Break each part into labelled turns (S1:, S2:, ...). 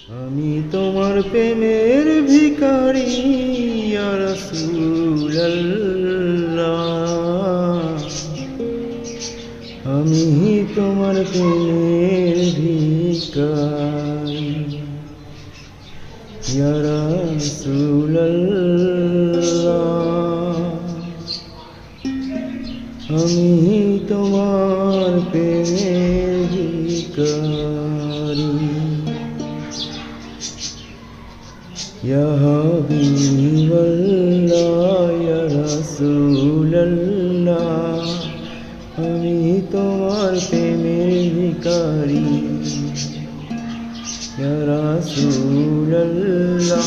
S1: আমি তোমার প্রেমের ভিখারি ইয়া রাসূলুল্লাহ। আমি তোমার প্রেমের ভিখারি ইয়া রাসূলুল্লাহ। আমি তোমার প্রেমের ভিখারি ইয়া হাবিবাল্লাহ ইয়া রাসূলুল্লাহ। আমি তোমার প্রেমের ভিখারি ইয়া রাসূলুল্লাহ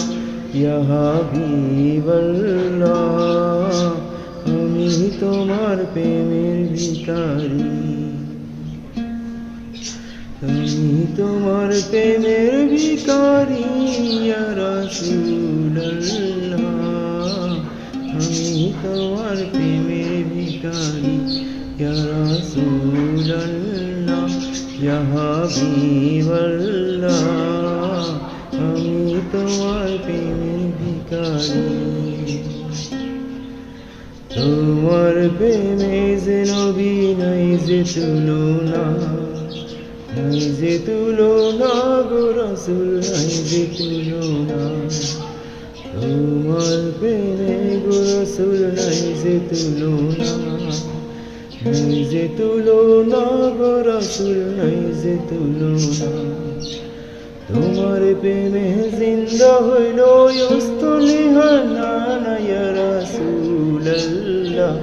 S1: ইয়া হাবিবাল্লাহ। আমি তোমার প্রেমের ভিখারি। আমি তোমার প্রেমের ভিখারি ইয়া রাসূলুল্লাহ। আমি তোমার প্রেমের ভিখারি ইয়া রাসূলুল্লাহ ইয়া হাবিবাল্লাহ। আমি তোমার প্রেমের ভিখারি। তোমার প্রেমে যে নবী নাই যে তুলনা, নাই যে তুলনা গো রাসূল, নাই যে তুলনা। তোমার প্রেমে গো রাসূল নাই যে তুলনা, নাই যে তুলনা গো রাসূল, নাই যে তুলনা। তোমার প্রেমে জিন্দা হইল স্থলি হানা ইয়া রাসূলুল্লাহ।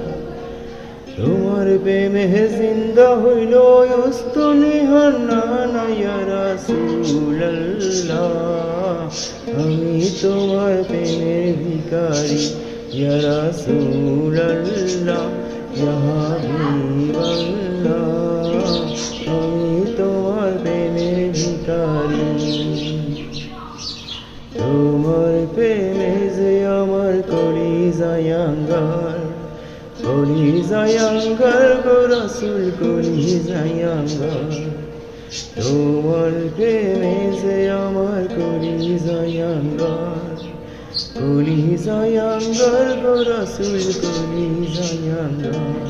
S1: তোমার প্রেমে জিন্দা হইল স্থলি হানা ইয়া রাসূলুল্লাহ। আমি তোমার প্রেমের ভিখারি ইয়া রাসূলুল্লাহ ইয়া হাবিবাল্লাহ। আমি তোমার প্রেমের ভিখারি। তোমার প্রেমে যে আমার কলিজায় আঙ্গার, কলিজায় আঙ্গার গো রাসূল, কলিজায় আঙ্গার। তোমার প্রেমে যে আমার কলিজায় আঙ্গার, কলিজায় আঙ্গার গো রাসূল, কলিজায় আঙ্গার।